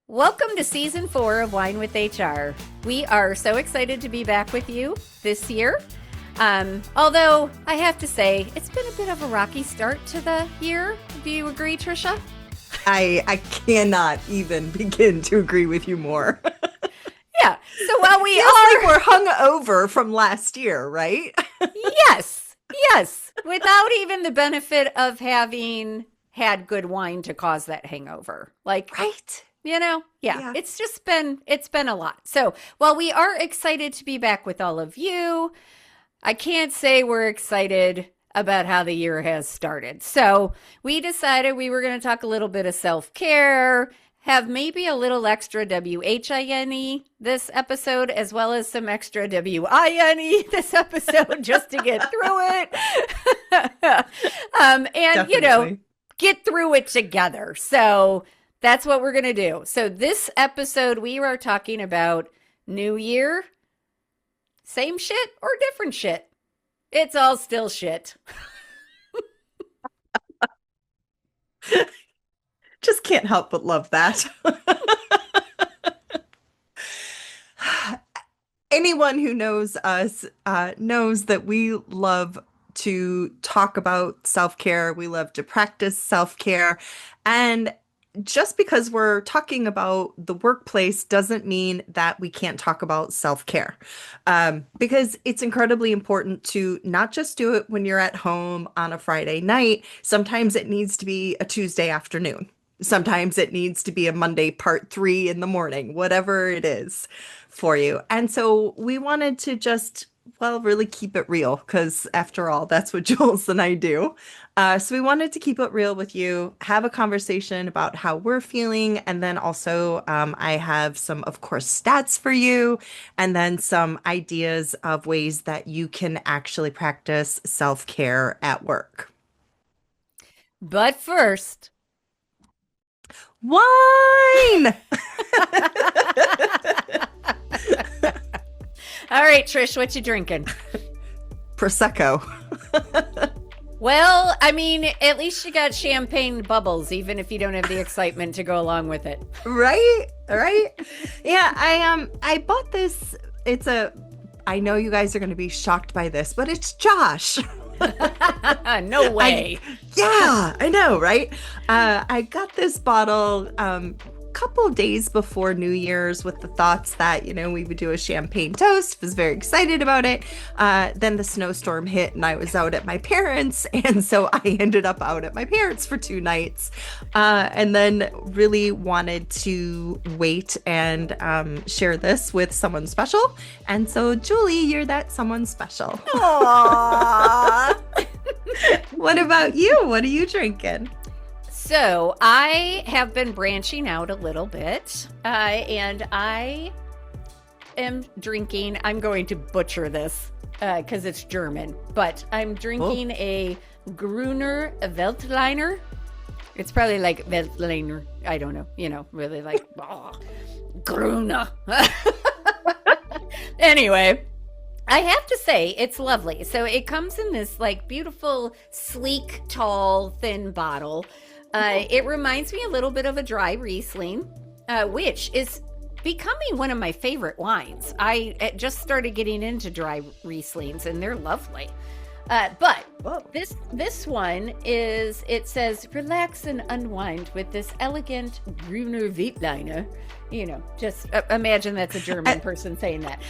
Welcome to season 4 of Whine with HR. We are so excited to be back with you this year. Although I have to say, it's been a bit of a rocky start to the year. Do you agree, Trisha? I cannot even begin to agree with you more. Yeah. So while we Feels are, like we're hung over from last year, right? yes, without even the benefit of having had good wine to cause that hangover. Right. Yeah, Yeah. it's been a lot. So while we are excited to be back with all of you, I can't say we're excited about how the year has started. So we decided we were going to talk a little bit of self-care, have maybe a little extra WHINE this episode, as well as some extra WINE this episode just to get through it. And, Definitely. get through it together. So that's what we're going to do. So this episode, we are talking about New Year, same shit or different shit. It's all still shit. Just can't help but love that. Anyone who knows us knows that we love to talk about self-care. We love to practice self-care. And just because we're talking about the workplace doesn't mean that we can't talk about self-care. Because it's incredibly important to not just do it when you're at home on a Friday night. Sometimes it needs to be a Tuesday afternoon. Sometimes it needs to be a Monday part 3 in the morning, whatever it is for you. And so we wanted to just, well, really keep it real because after all, that's what Jules and I do. So we wanted to keep it real with you, have a conversation about how we're feeling, and then also I have some, of course, stats for you, and then some ideas of ways that you can actually practice self-care at work. But first, Wine! all right, Trish, what you drinking? Prosecco. Well, I mean, at least you got champagne bubbles, even if you don't have the excitement to go along with it. Right? Right? Yeah, I bought this. I know you guys are going to be shocked by this, but it's Josh. No way. Yeah, I know, right? I got this bottle couple days before New Year's with the thoughts that, we would do a champagne toast. Was very excited about it. Then the snowstorm hit and I was out at my parents'. And so I ended up out at my parents' for 2 nights. And then really wanted to wait and share this with someone special. And so, Julie, you're that someone special. Aww. What about you? What are you drinking? So I have been branching out a little bit, and I am drinking, I'm going to butcher this because it's German, but I'm drinking a Gruner Veltliner. It's probably like Veltliner. I don't know, really like Gruner. Anyway, I have to say it's lovely. So it comes in this like beautiful, sleek, tall, thin bottle. It reminds me a little bit of a dry Riesling, which is becoming one of my favorite wines. I just started getting into dry Rieslings, and they're lovely. But this one it says, relax and unwind with this elegant Gruner Veltliner. Just imagine that's a German person saying that.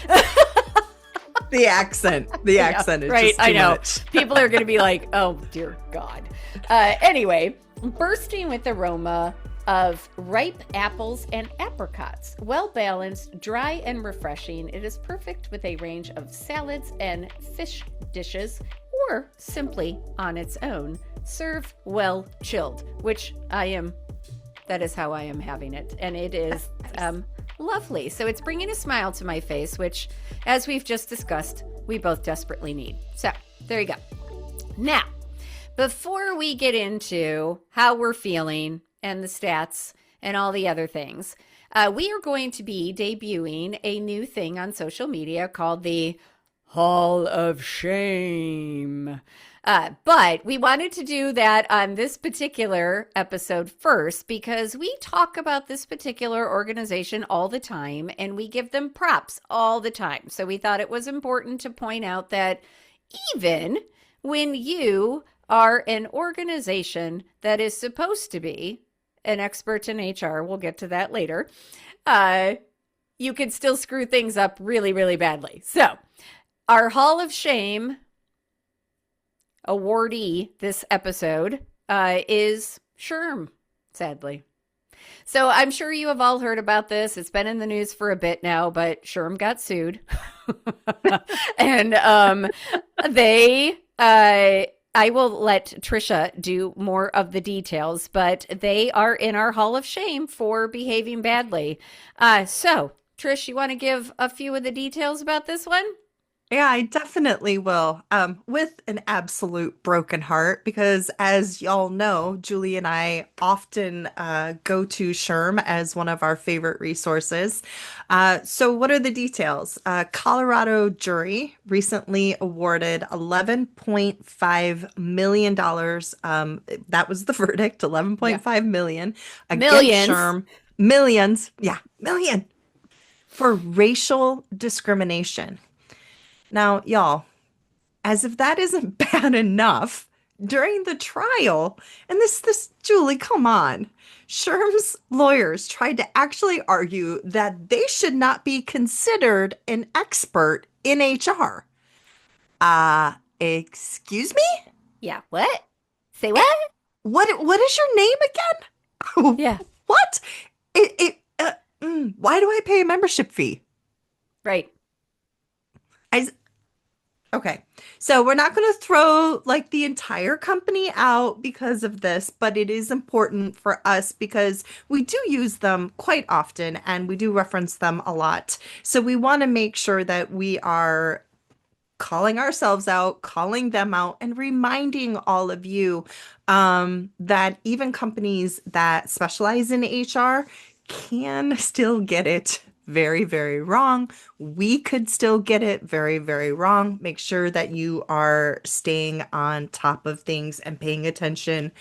The accent is right, just too I know. much. People are going to be like, oh, dear God. Anyway, bursting with aroma of ripe apples and apricots. Well balanced, dry and refreshing. It is perfect with a range of salads and fish dishes or simply on its own. Serve well chilled, that is how I am having it. And it is lovely. So it's bringing a smile to my face, which, as we've just discussed, we both desperately need. So there you go. Now, before we get into how we're feeling and the stats and all the other things, we are going to be debuting a new thing on social media called the Hall of Shame. But we wanted to do that on this particular episode first because we talk about this particular organization all the time and we give them props all the time. So we thought it was important to point out that even when you are an organization that is supposed to be an expert in HR, we'll get to that later, you can still screw things up really, really badly. So our Hall of Shame awardee this episode is Sherm, sadly. So I'm sure you have all heard about this. It's been in the news for a bit now, but Sherm got sued. And I will let Trisha do more of the details, but they are in our Hall of Shame for behaving badly. So, Trish, you want to give a few of the details about this one? Yeah, I definitely will. With an absolute broken heart, because as y'all know, Julie and I often go to SHRM as one of our favorite resources. So what are the details? Colorado jury recently awarded $11.5 million. That was the verdict, 11.5 million against Millions. SHRM. Millions. Yeah, million for racial discrimination. Now, y'all, as if that isn't bad enough, during the trial, and this, Julie, come on, Sherm's lawyers tried to actually argue that they should not be considered an expert in HR. Excuse me? Yeah, what? Say what? What is your name again? Yeah. What? Why do I pay a membership fee? Right. Okay, so we're not going to throw like the entire company out because of this, but it is important for us because we do use them quite often and we do reference them a lot. So we want to make sure that we are calling ourselves out, calling them out, and reminding all of you that even companies that specialize in HR can still get it very, very wrong. We could still get it very, very wrong. Make sure that you are staying on top of things and paying attention.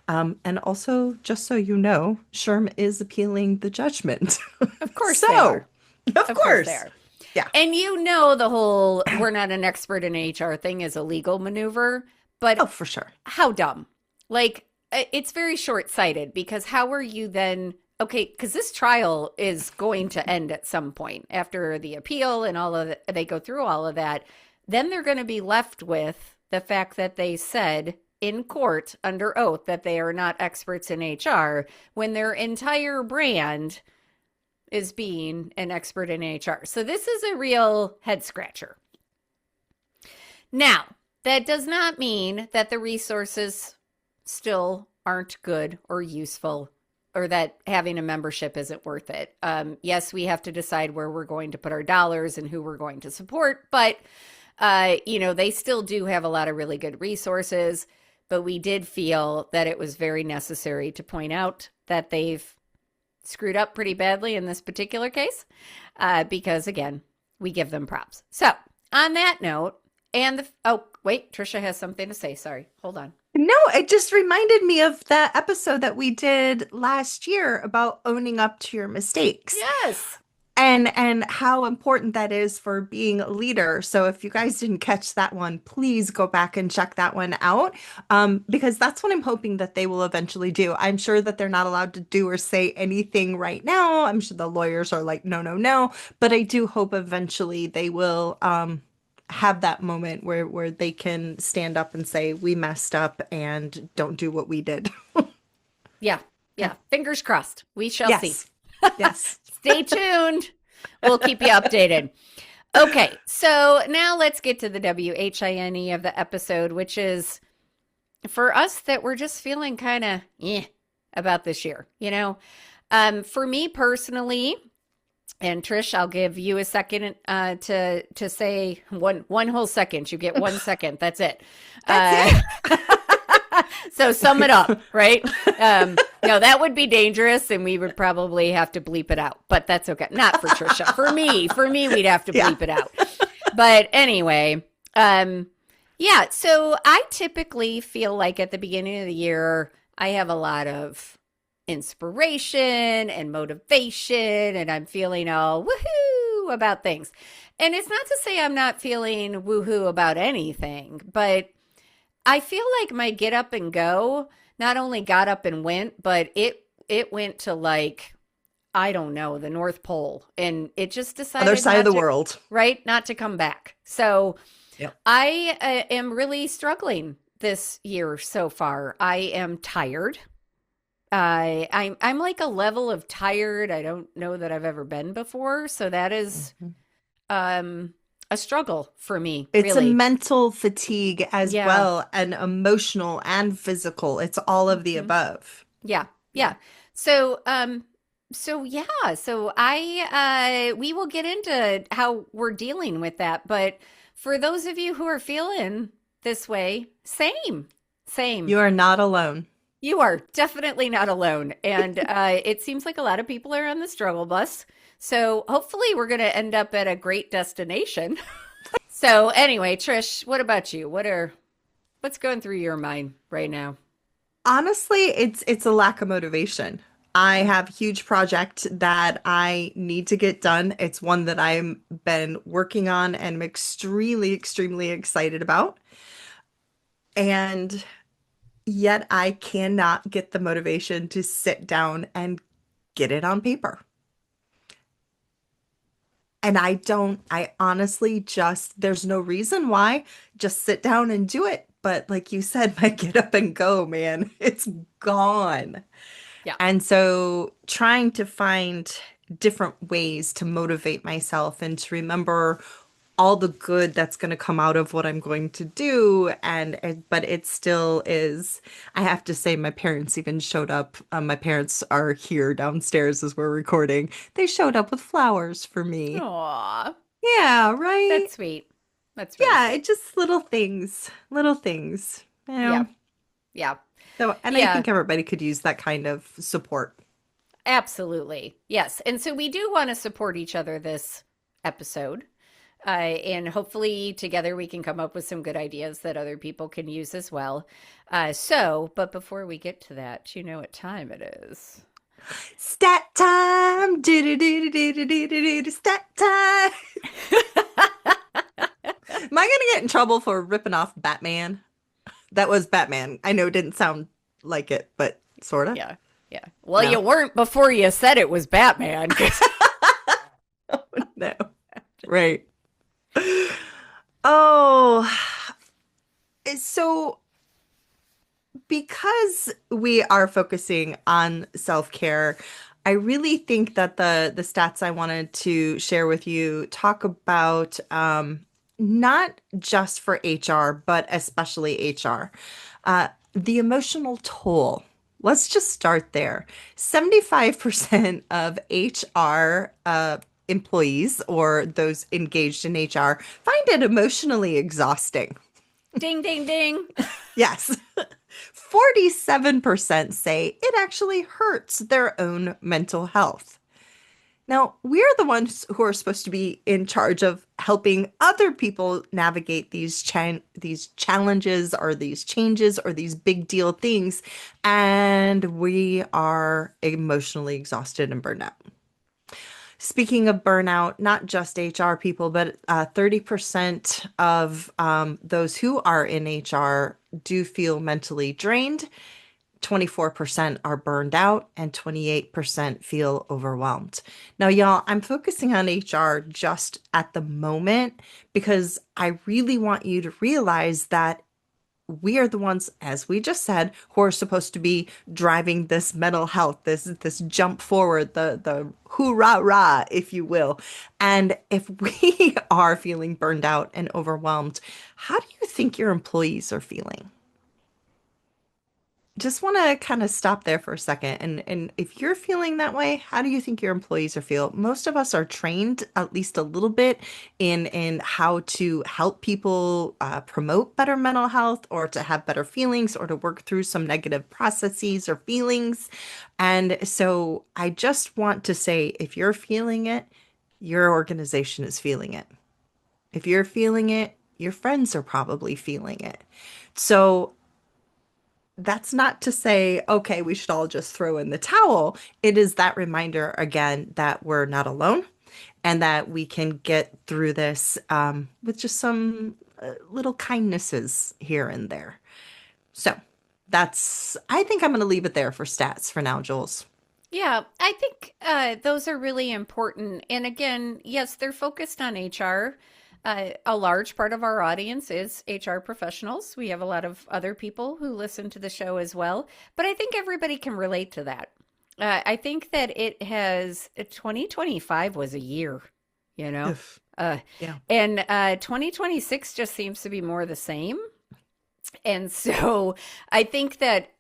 And also, just so you know, SHRM is appealing the judgment. Of course so, they are. Of course. They are. Yeah. And you know the whole we're not an expert in HR thing is a legal maneuver, but Oh, for sure. how dumb. Like, it's very short-sighted because how are you then... Okay, because this trial is going to end at some point after the appeal and all of it, they go through all of that. Then they're going to be left with the fact that they said in court under oath that they are not experts in HR when their entire brand is being an expert in HR. So this is a real head scratcher. Now, that does not mean that the resources still aren't good or useful or that having a membership isn't worth it. Yes, we have to decide where we're going to put our dollars and who we're going to support, but, they still do have a lot of really good resources, but we did feel that it was very necessary to point out that they've screwed up pretty badly in this particular case, because, again, we give them props. So, on that note, Trisha has something to say. Sorry, hold on. No, it just reminded me of that episode that we did last year about owning up to your mistakes. Yes. And how important that is for being a leader. So if you guys didn't catch that one, please go back and check that one out, because that's what I'm hoping that they will eventually do. I'm sure that they're not allowed to do or say anything right now. I'm sure the lawyers are like, no, no, no. But I do hope eventually they will have that moment where they can stand up and say, we messed up and don't do what we did. Yeah. Fingers crossed. We shall see. Yes. Stay tuned. We'll keep you updated. Okay, so now let's get to the WHINE of the episode, which is for us that we're just feeling kind of about this year. For me personally, and Trish, I'll give you a second to say one whole second. You get 1 second. That's it. That's it. So sum it up, right? No, that would be dangerous, and we would probably have to bleep it out. But that's okay. Not for Trisha. For me, we'd have to bleep it out. But anyway, Yeah, so I typically feel like at the beginning of the year, I have a lot of inspiration and motivation, and I'm feeling all woohoo about things. And it's not to say I'm not feeling woohoo about anything, but I feel like my get up and go not only got up and went, but it went to like I don't know, the North Pole, and it just Other decided side of not the to, world. right, not to come back. So Yep. I am really struggling this year so far. I am tired. I'm like a level of tired I don't know that I've ever been before. So that is Mhm. um, a struggle for me, It's a really. mental fatigue as Yeah. well, and emotional and physical. It's all of the Mhm. above. Yeah. Yeah. Yeah. So so yeah, so I we will get into how we're dealing with that, but for those of you who are feeling this way, same. Same. You are not alone. You are definitely not alone. And it seems like a lot of people are on the struggle bus. So hopefully we're going to end up at a great destination. So anyway, Trish, what about you? What's going through your mind right now? Honestly, it's a lack of motivation. I have a huge project that I need to get done. It's one that I've been working on and I'm extremely, extremely excited about. And yet I cannot get the motivation to sit down and get it on paper. And I honestly just, there's no reason why. Just sit down and do it. But like you said, my get up and go, man, it's gone. Yeah. And so trying to find different ways to motivate myself and to remember all the good that's going to come out of what I'm going to do. But it still is, I have to say, my parents even showed up. My parents are here downstairs as we're recording. They showed up with flowers for me. Aw, Yeah, right. that's sweet. That's really Yeah, sweet. it just little things, you Yeah. know. Yeah. So, and I Yeah. think everybody could use that kind of support. Absolutely. Yes. And so we do want to support each other this episode. And hopefully together we can come up with some good ideas that other people can use as well. But before we get to that, you know what time it is. Stat time. Do do do do do do do do stat time. Am I gonna get in trouble for ripping off Batman? That was Batman. I know it didn't sound like it, but sorta. Yeah. Yeah. Well, No. you weren't before you said it was Batman. No. Right. Oh, so because we are focusing on self-care, I really think that the stats I wanted to share with you talk about not just for HR, but especially HR, the emotional toll. Let's just start there. 75% of HR employees or those engaged in HR find it emotionally exhausting. Ding, ding, ding. Yes. 47% say it actually hurts their own mental health. Now, we're the ones who are supposed to be in charge of helping other people navigate these challenges or these changes or these big deal things, and we are emotionally exhausted and burned out. Speaking of burnout, not just HR people, but 30% of those who are in HR do feel mentally drained. 24% are burned out, and 28% feel overwhelmed. Now, y'all, I'm focusing on HR just at the moment because I really want you to realize that we are the ones, as we just said, who are supposed to be driving this mental health, this jump forward, the hoorah rah, if you will. And if we are feeling burned out and overwhelmed, how do you think your employees are feeling? Just want to kind of stop there for a second. And if you're feeling that way, how do you think your employees are feel? Most of us are trained at least a little bit in how to help people promote better mental health or to have better feelings or to work through some negative processes or feelings. And so I just want to say if you're feeling it, your organization is feeling it. If you're feeling it, Your friends are probably feeling it. So that's not to say, okay, we should all just throw in the towel. It is that reminder again that we're not alone and that we can get through this with just some little kindnesses here and there. So I think I'm going to leave it there for stats for now, Jules. Yeah, I think those are really important. And again, yes, they're focused on HR. A large part of our audience is HR professionals. We have a lot of other people who listen to the show as well. But I think everybody can relate to that. I think that 2025 was a year, you know, Oof. uh, Yeah. and 2026 just seems to be more the same. And so I think that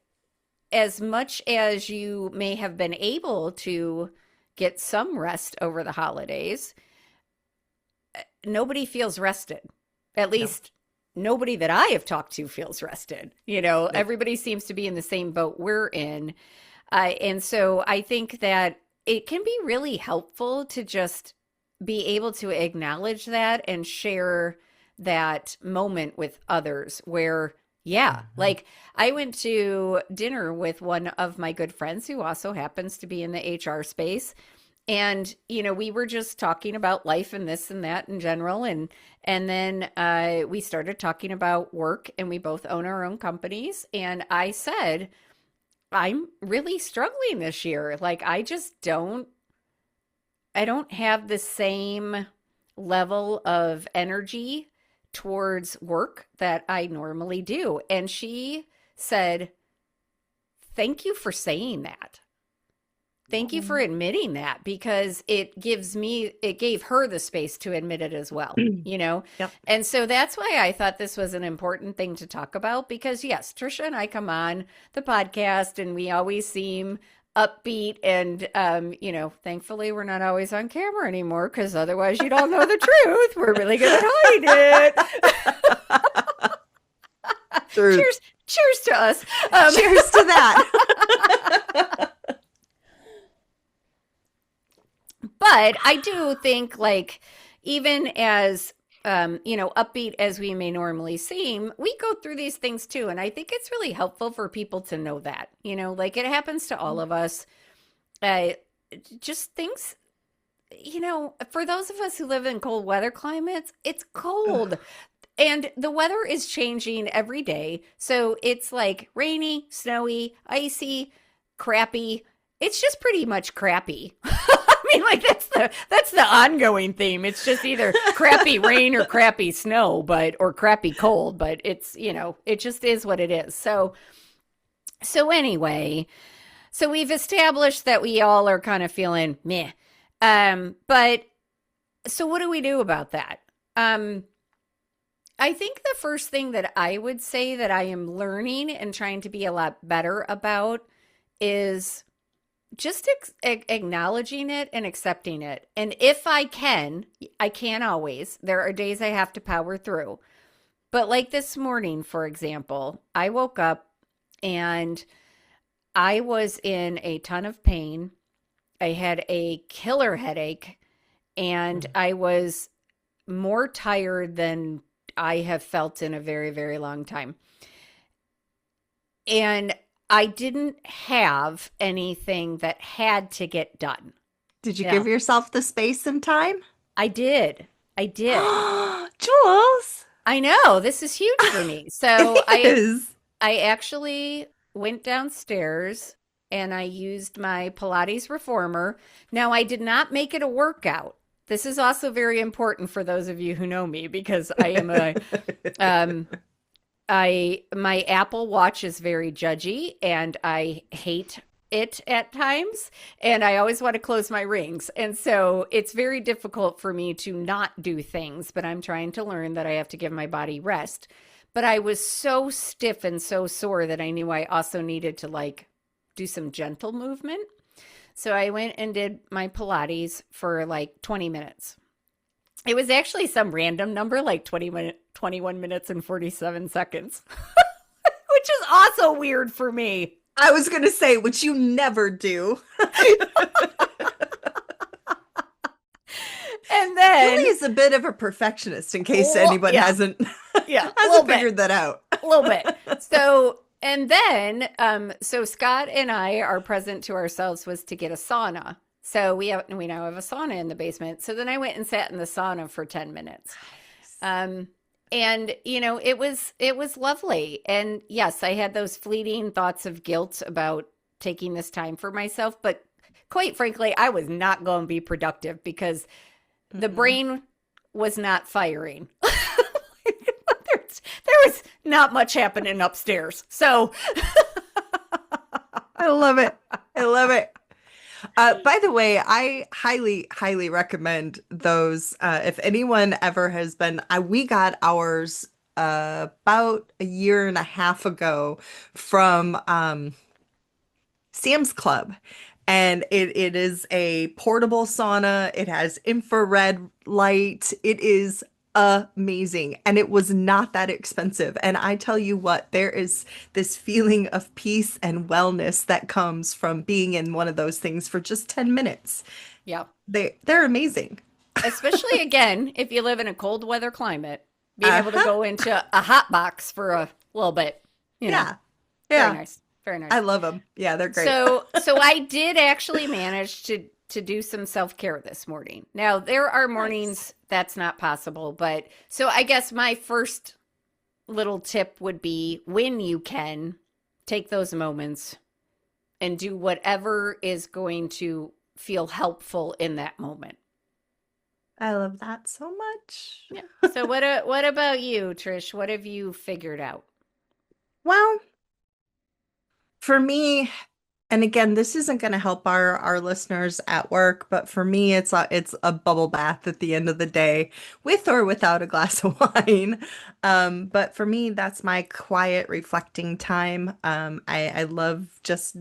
as much as you may have been able to get some rest over the holidays, nobody feels rested. At No. least nobody that I have talked to feels rested. You know, Nope. everybody seems to be in the same boat we're in. And so I think that it can be really helpful to just be able to acknowledge that and share that moment with others where, yeah, Mhm. like I went to dinner with one of my good friends who also happens to be in the HR space. And, you know, we were just talking about life and this and that in general. And then we started talking about work and we both own our own companies. And I said, I'm really struggling this year. Like I don't have the same level of energy towards work that I normally do. And she said, thank you for saying that. Thank you for admitting that because it gave her the space to admit it as well, you know? Yep. And so that's why I thought this was an important thing to talk about because, yes, Trisha and I come on the podcast and we always seem upbeat and, you know, thankfully we're not always on camera anymore because otherwise you'd all know the truth. We're really good at hiding it. Truth. Cheers to us. Cheers to that. But I do think, like, even as you know, upbeat as we may normally seem, we go through these things too. And I think it's really helpful for people to know that, you know, like it happens to all of us. Uh, just things, you know, for those of us who live in cold weather climates, it's Ugh. cold. And the weather is changing every day. So it's like rainy, snowy, icy, crappy. It's just pretty much crappy. I mean, like that's the ongoing theme. It's just either crappy rain or crappy snow, but or crappy cold, but it's, you know, it just is what it is. So anyway, so we've established that we all are kind of feeling meh. But so what do we do about that? I think the first thing that I would say that I am learning and trying to be a lot better about is just acknowledging it and accepting it. And if I can't always. There are days I have to power through. But like this morning, for example, I woke up and I was in a ton of pain. I had a killer headache and Mm. I was more tired than I have felt in a very, very long time. And I didn't have anything that had to get done. Did you Yeah, give yourself the space and time? I did. I did. Jules, I know this is huge for me. So it is. I actually went downstairs and I used my Pilates reformer. Now I did not make it a workout. This is also very important for those of you who know me because I am a um my Apple Watch is very judgy and I hate it at times and I always want to close my rings. And so it's very difficult for me to not do things, but I'm trying to learn that I have to give my body rest. But I was so stiff and so sore that I knew I also needed to like do some gentle movement. So I went and did my Pilates for like 20 minutes. It was actually some random number, like 21 minutes and 47 seconds, which is also weird for me. I was going to say, which you never do. And Julie then, is a bit of a perfectionist, in case oh, anyone yeah, hasn't yeah, a little hasn't bit. figured that out. A little bit. So, and then, so Scott and I, our present to ourselves was to get a sauna. So we now have a sauna in the basement. So then I went and sat in the sauna for 10 minutes. Um, and it was lovely. And yes, I had those fleeting thoughts of guilt about taking this time for myself, but quite frankly, I was not going to be productive because the Mm-mm. brain was not firing. There was not much happening upstairs. So, I love it. I love it. By the way, I highly, highly recommend those. If anyone ever has been, we got ours about a year and a half ago from Sam's Club. And it is a portable sauna. It has infrared light. It is amazing. And it was not that expensive. And I tell you what, there is this feeling of peace and wellness that comes from being in one of those things for just 10 minutes. yeah. They're amazing. Especially again, if you live in a cold weather climate, being able to Uh-huh. go into a hot box for a little bit, Yeah. very Yeah. nice. Very I nice. love them. Yeah, they're great. So I did actually manage to do some self-care this morning. Now, there are Nice. mornings that's not possible, but so I guess my first little tip would be when you can take those moments and do whatever is going to feel helpful in that moment. I love that so much. Yeah. So what about you, Trish? What have you figured out? Well, for me, and again, this isn't going to help our listeners at work, but for me, it's a bubble bath at the end of the day, with or without a glass of wine. But for me, that's my quiet reflecting time. I love just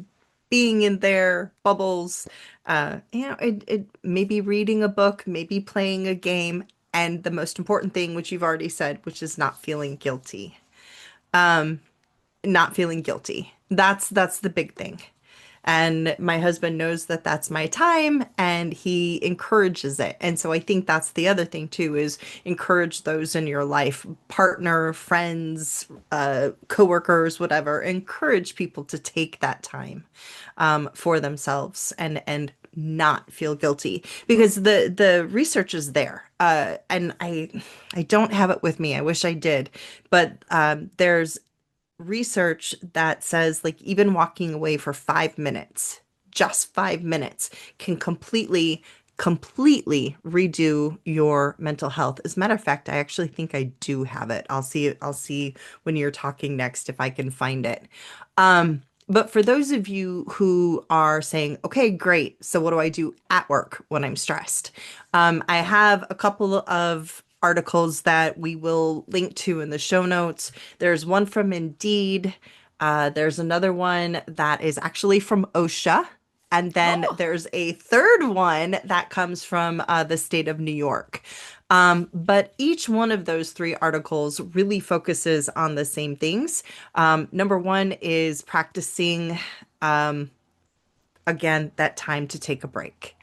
being in their bubbles. It maybe reading a book, maybe playing a game, and the most important thing, which you've already said, which is not feeling guilty. Um, not feeling guilty. That's the big thing. And my husband knows that that's my time and he encourages it. And so I think that's the other thing too is encourage those in your life, partner, friends, coworkers, whatever. Encourage people to take that time for themselves and not feel guilty because the research is there. And I don't have it with me. I wish I did, but there's research that says like even walking away for 5 minutes, just 5 minutes, can completely redo your mental health. As a matter of fact, I actually think I do have it. I'll see when you're talking next if I can find it. But for those of you who are saying, okay, great, so what do I do at work when I'm stressed? I have a couple of articles that we will link to in the show notes. There's one from Indeed. There's another one that is actually from OSHA. And then Oh, there's a third one that comes from the state of New York. But each one of those three articles really focuses on the same things. Number one is practicing, again, that time to take a break.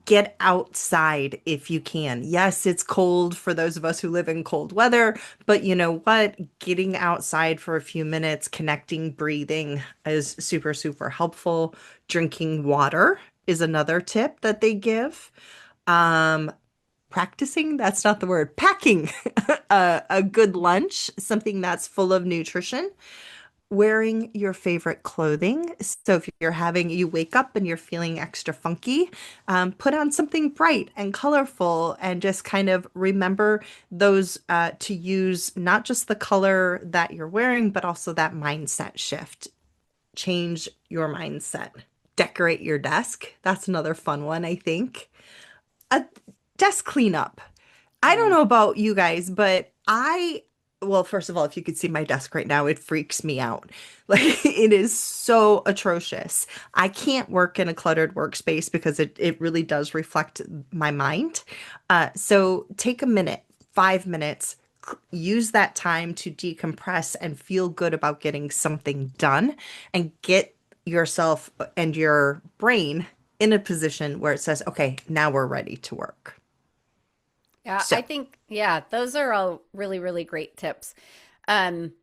Get outside if you can. Yes, it's cold for those of us who live in cold weather, but you know what? Getting outside for a few minutes, connecting, breathing is super, super helpful. Drinking water is another tip that they give. Um, Practicing, that's not the word, packing a good lunch, something that's full of nutrition, wearing your favorite clothing. So if you wake up and you're feeling extra funky, put on something bright and colorful and just kind of remember those to use not just the color that you're wearing, but also that mindset shift. Change your mindset. Decorate your desk. That's another fun one, I think. A desk cleanup. I don't yeah. know about you guys, but well, first of all, if you could see my desk right now, it freaks me out. Like it is so atrocious. I can't work in a cluttered workspace because it really does reflect my mind. So take a minute, 5 minutes, use that time to decompress and feel good about getting something done and get yourself and your brain in a position where it says, okay, now we're ready to work. Yeah, So, I think, yeah, those are all really, really great tips. Um,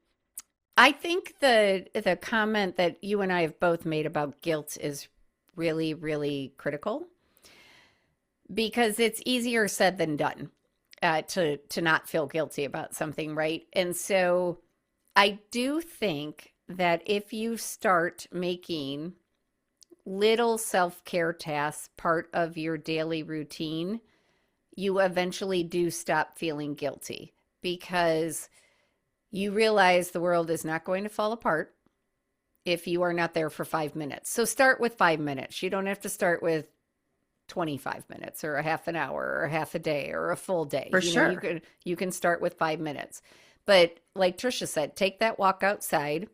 I think the comment that you and I have both made about guilt is really, really critical because it's easier said than done to not feel guilty about something, right? And so I do think that if you start making little self-care tasks part of your daily routine, you eventually do stop feeling guilty because you realize the world is not going to fall apart if you are not there for 5 minutes. So start with 5 minutes. You don't have to start with 25 minutes or a half an hour or half a day or a full day. for You know, sure. you can start with 5 minutes. But like Trisha said, take that walk outside,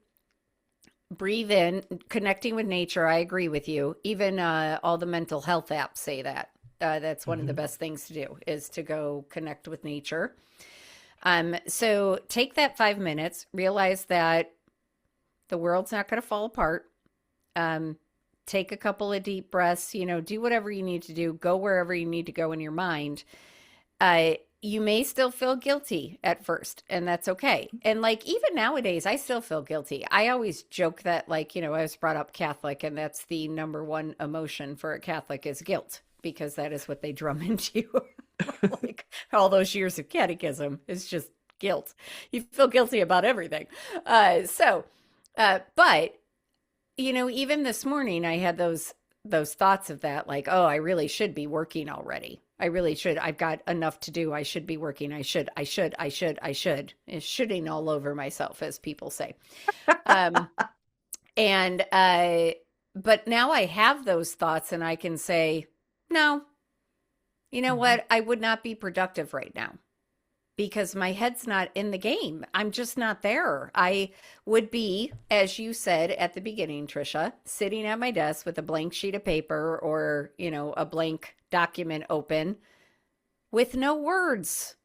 breathe in, connecting with nature. I agree with you. Even all the mental health apps say that. That's one of the Mhm. best things to do is to go connect with nature. So take that 5 minutes, realize that the world's not going to fall apart. Um, take a couple of deep breaths, you know, do whatever you need to do, go wherever you need to go in your mind. You may still feel guilty at first, and that's okay. And like even nowadays, I still feel guilty. I always joke that, like, you know, I was brought up Catholic, and that's the number one emotion for a Catholic is guilt because that is what they drum into you. Like all those years of catechism is just guilt. You feel guilty about everything. But you know, even this morning I had those thoughts of that, like, oh, I really should be working already. I really should. I've got enough to do. I should be working. I should. It's shitting all over myself, as people say. Um, and but now I have those thoughts and I can say, no, you know Mhm. what? I would not be productive right now because my head's not in the game. I'm just not there. I would be, as you said at the beginning, Trisha, sitting at my desk with a blank sheet of paper or, you know, a blank document open with no words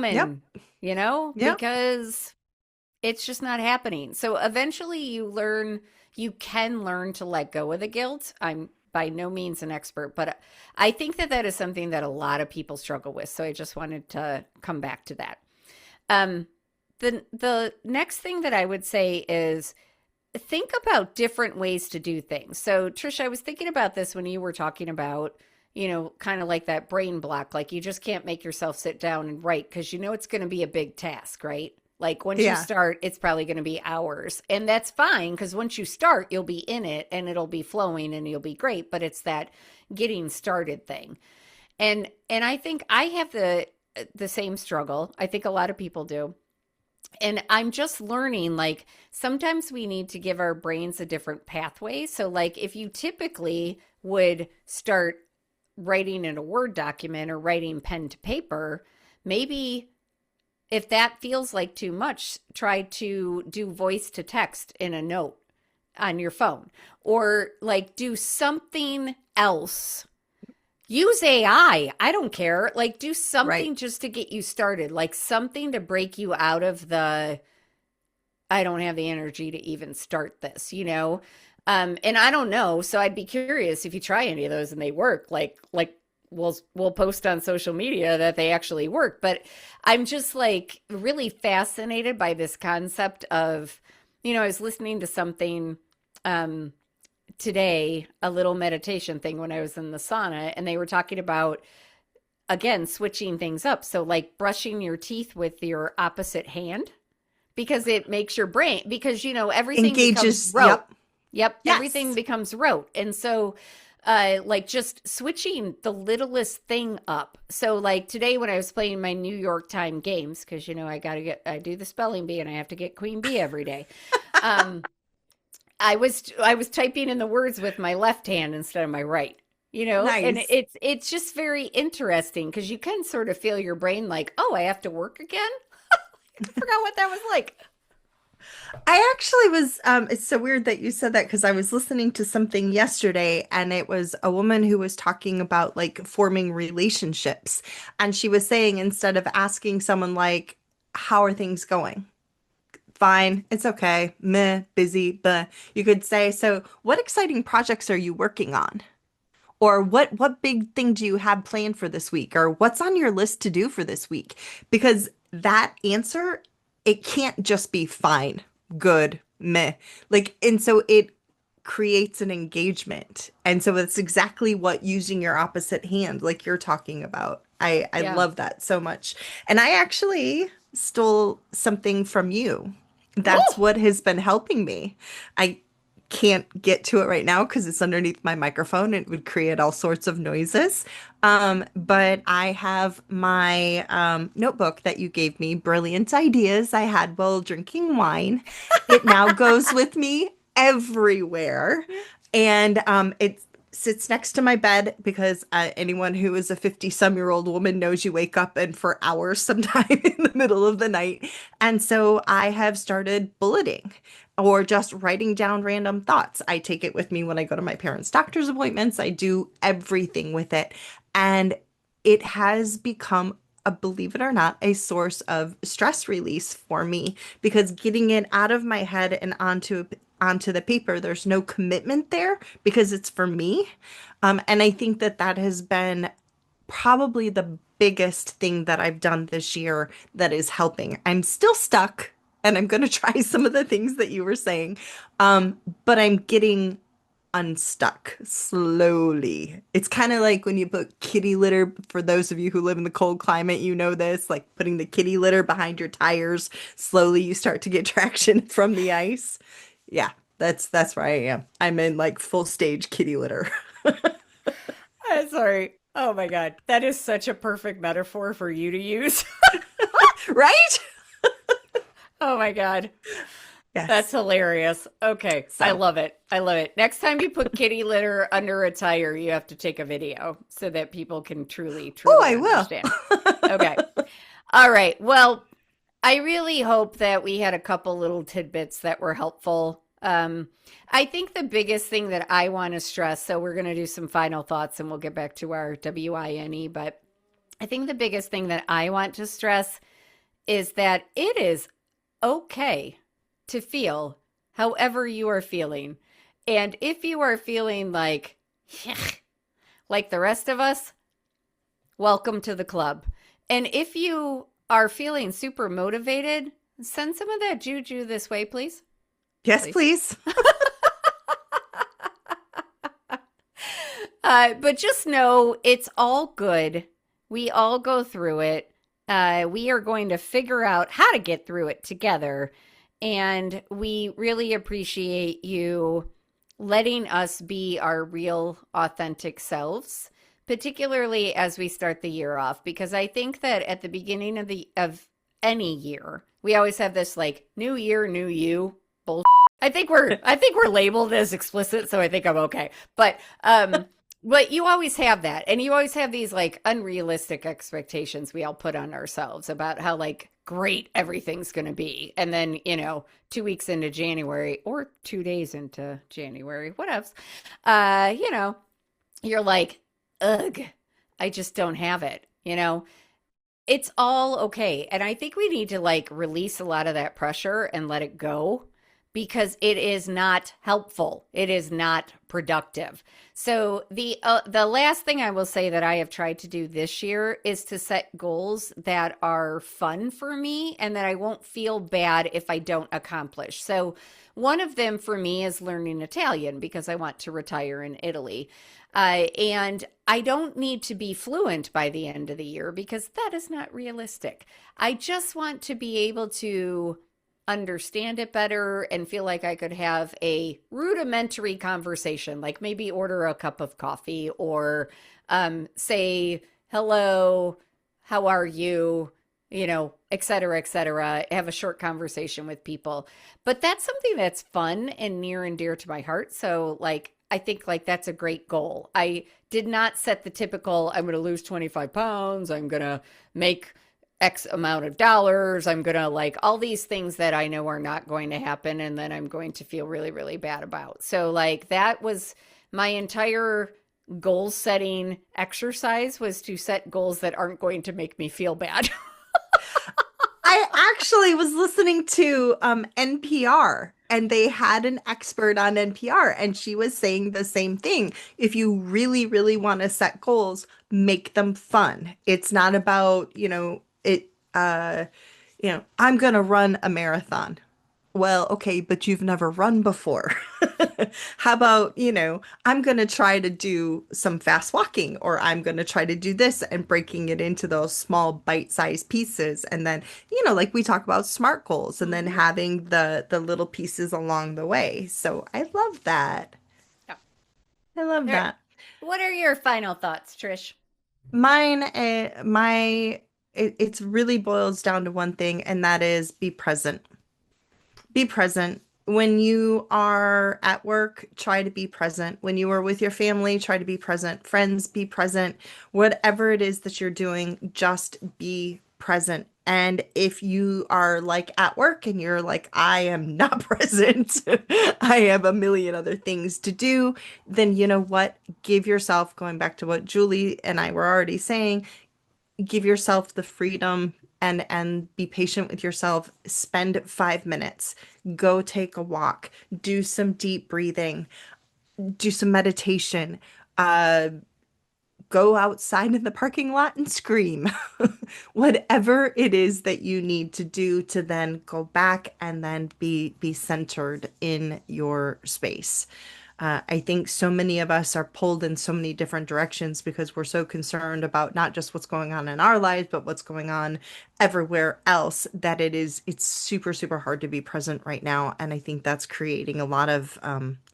Yep. coming, you know, Yep. because it's just not happening. So eventually you can learn to let go of the guilt. I'm by no means an expert, but I think that that is something that a lot of people struggle with. So I just wanted to come back to that. Um, the next thing that I would say is think about different ways to do things. So Trisha, I was thinking about this when you were talking about, you know, kind of like that brain block, like you just can't make yourself sit down and write because you know it's going to be a big task, right? Like once you Yeah. start, it's probably going to be hours. And that's fine because once you start, you'll be in it and it'll be flowing and you'll be great, but it's that getting started thing. And I think I have the same struggle. I think a lot of people do. And I'm just learning, like, sometimes we need to give our brains a different pathway. So, like, if you typically would start writing in a Word document or writing pen to paper, maybe if that feels like too much, try to do voice to text in a note on your phone or like do something else. Use AI. I don't care. Like, do Right. something just to get you started, like something to break you out of the I don't have the energy to even start this, you know? And I don't know. So I'd be curious if you try any of those and they work, like we'll post on social media that they actually work. But I'm just like really fascinated by this concept of, you know, I was listening to something um today, a little meditation thing when I was in the sauna, and they were talking about again switching things up. So like brushing your teeth with your opposite hand because it makes your brain because you know everything becomes Engages. rote. Yep. Yep, everything Yes. becomes rote. And so like just switching the littlest thing up. So like today when I was playing my New York time games because you know I do the spelling bee and I have to get queen bee every day. Um I was typing in the words with my left hand instead of my right. You know, and Nice. it's just very interesting because you can sort of feel your brain like, oh, I have to work again. I forgot what that was like. I actually was, it's so weird that you said that because I was listening to something yesterday and it was a woman who was talking about like forming relationships. And she was saying instead of asking someone like, how are things going? Fine, it's okay, meh, busy, but you could say, so what exciting projects are you working on? Or what big thing do you have planned for this week? Or what's on your list to do for this week? Because that answer, it can't just be fine, good, meh. Like, and so it creates an engagement. And so it's exactly what using your opposite hand, like you're talking about. I Yeah. love that so much. And I actually stole something from you. That's Oh, what has been helping me. I can't get to it right now because it's underneath my microphone. It would create all sorts of noises. But I have my notebook that you gave me, brilliant ideas I had while drinking wine. It now goes with me everywhere. And it sits next to my bed because anyone who is a 50-some-year-old woman knows you wake up and for hours sometime in the middle of the night. And so I have started bulleting or just writing down random thoughts. I take it with me when I go to my parents' doctor's appointments. I do everything with it. And it has become, believe it or not, a source of stress release for me because getting it out of my head and onto the paper, there's no commitment there because it's for me. And I think that that has been probably the biggest thing that I've done this year that is helping. I'm still stuck and I'm going to try some of the things that you were saying. But I'm getting unstuck slowly. It's kind of like when you put kitty litter, for those of you who live in the cold climate, you know this, like putting the kitty litter behind your tires. Slowly you start to get traction from the ice. Yeah, that's where I am. I'm in like full stage kitty litter. I'm sorry. Oh my God. That is such a perfect metaphor for you to use. Right? Oh my God. That's Yes. hilarious. Okay. I So, love it. I love it. Next time you put kitty litter under a tire, you have to take a video so that people can truly, oh, truly I will. understand. Okay. All right. Well, I really hope that we had a couple little tidbits that were helpful. I think the biggest thing that I want to stress, so we're going to do some final thoughts and we'll get back to our WINE, but I think the biggest thing that I want to stress is that it is okay to feel however you are feeling. And if you are feeling like the rest of us, welcome to the club. And if you are feeling super motivated, send some of that juju this way, please. Yes, Please. please. But just know it's all good. We all go through it. We are going to figure out how to get through it together. And we really appreciate you letting us be our real, authentic selves, particularly as we start the year off. Because I think that at the beginning of any year, we always have this like new year, new you bullshit. I think we're labeled as explicit, so I think I'm okay. But you always have that, and you always have these like unrealistic expectations we all put on ourselves about how like great everything's going to be, and then 2 weeks into January or 2 days into January, what else? You're like, ugh, I just don't have it. It's all okay, and I think we need to like release a lot of that pressure and let it go because it is not helpful. It is not productive. So the last thing I will say that I have tried to do this year is to set goals that are fun for me and that I won't feel bad if I don't accomplish. So one of them for me is learning Italian because I want to retire in Italy. And I don't need to be fluent by the end of the year because that is not realistic. I just want to be able to understand it better and feel like I could have a rudimentary conversation, like maybe order a cup of coffee or say, hello, how are you? Et cetera, et cetera. Have a short conversation with people. But that's something that's fun and near and dear to my heart. So, like, I think like that's a great goal. I did not set the typical, I'm going to lose 25 pounds. I'm going to make X amount of dollars. I'm going to like all these things that I know are not going to happen. And then I'm going to feel really, really bad about. So like that was my entire goal setting exercise was to set goals that aren't going to make me feel bad. I actually was listening to NPR, and they had an expert on NPR, and she was saying the same thing. If you really, really want to set goals, make them fun. It's not about, I'm gonna run a marathon. Well, okay, but you've never run before. How about, I'm going to try to do some fast walking, or I'm going to try to do this, and breaking it into those small bite-sized pieces. And then, like we talk about SMART goals, and then having the little pieces along the way. So I love that. Yeah. I love that. What are your final thoughts, Trish? Mine, it's really boils down to one thing, and that is be present. Be present. When you are at work, try to be present. When you are with your family, try to be present. Friends, be present. Whatever it is that you're doing, just be present. And if you are like at work and you're like, I am not present, I have a million other things to do, then you know what? Give yourself, going back to what Julie and I were already saying, give yourself the freedom and be patient with yourself. Spend 5 minutes. Go take a walk. Do some deep breathing. Do some meditation. Go outside in the parking lot and scream. Whatever it is that you need to do to then go back and then be centered in your space. I think so many of us are pulled in so many different directions because we're so concerned about not just what's going on in our lives, but what's going on everywhere else, that it's super, super hard to be present right now. And I think that's creating a lot of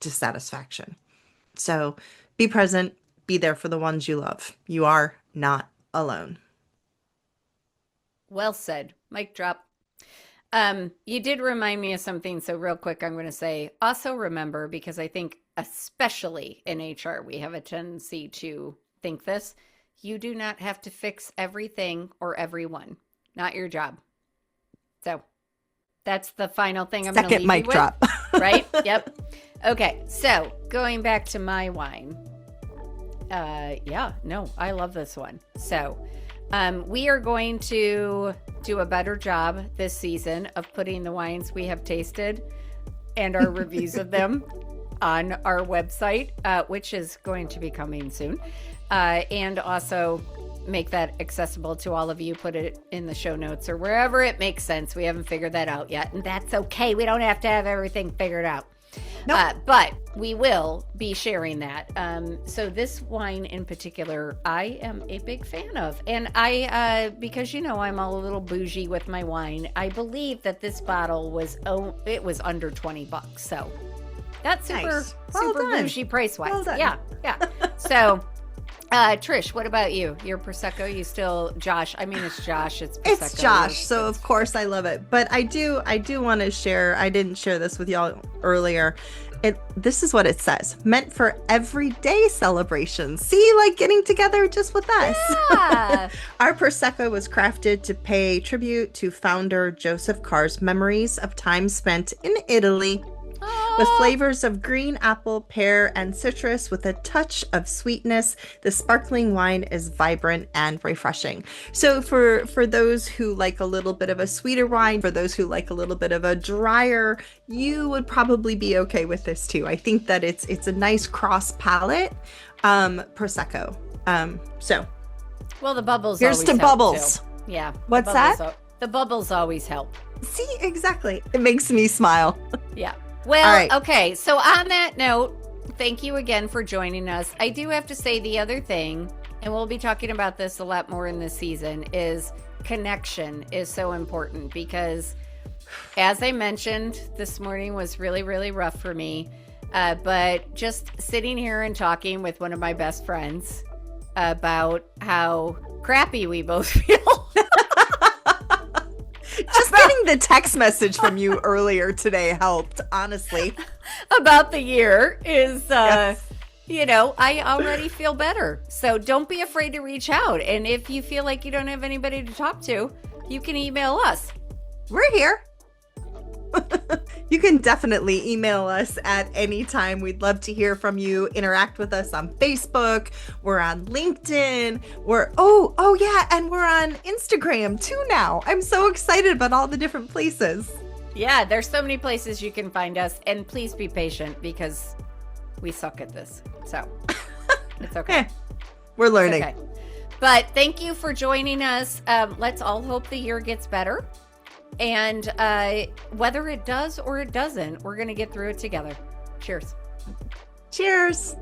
dissatisfaction. So be present, be there for the ones you love. You are not alone. Well said. Mic drop. You did remind me of something. So real quick, I'm going to say also remember, because I think especially in HR, we have a tendency to think this. You do not have to fix everything or everyone. Not your job. So that's the final thing I'm going to leave you with. Second mic drop. Right? Yep. Okay. So going back to my wine. I love this one. So we are going to do a better job this season of putting the wines we have tasted and our reviews of them on our website, which is going to be coming soon. And also make that accessible to all of you. Put it in the show notes or wherever it makes sense. We haven't figured that out yet. And that's okay. We don't have to have everything figured out. Nope. But we will be sharing that. So this wine in particular, I am a big fan of. And because I'm a little bougie with my wine, I believe that this bottle was under $20. So that's super bougie price-wise. Well done. Yeah. So Trish, what about you? Your Prosecco, it's Josh. It's Prosecco. It's Josh, so of course I love it. But I do want to share, I didn't share this with y'all earlier. This is what it says. Meant for everyday celebrations. See, like getting together just with us. Yeah. Our Prosecco was crafted to pay tribute to founder Joseph Carr's memories of time spent in Italy. With flavors of green apple, pear, and citrus with a touch of sweetness, the sparkling wine is vibrant and refreshing. So for those who like a little bit of a sweeter wine, for those who like a little bit of a drier, you would probably be okay with this too. I think that it's a nice cross palate Prosecco. Well, the bubbles Here's always to help bubbles. Too. Yeah. What's that? The bubbles always help. See, exactly. It makes me smile. Yeah. Well, okay. So on that note, thank you again for joining us. I do have to say the other thing, and we'll be talking about this a lot more in this season, is connection is so important because, as I mentioned, this morning was really, really rough for me. But just sitting here and talking with one of my best friends about how crappy we both feel. Just getting the text message from you earlier today helped, honestly. About the year is, yes. I already feel better. So don't be afraid to reach out. And if you feel like you don't have anybody to talk to, you can email us. We're here. You can definitely email us at any time. We'd love to hear from you. Interact with us on Facebook. We're on LinkedIn. Oh yeah, and we're on Instagram too now. I'm so excited about all the different places. Yeah, there's so many places you can find us, and please be patient because we suck at this. So it's okay. We're learning. Okay. But thank you for joining us. Let's all hope the year gets better. And whether it does or it doesn't, we're going to get through it together. Cheers. Cheers.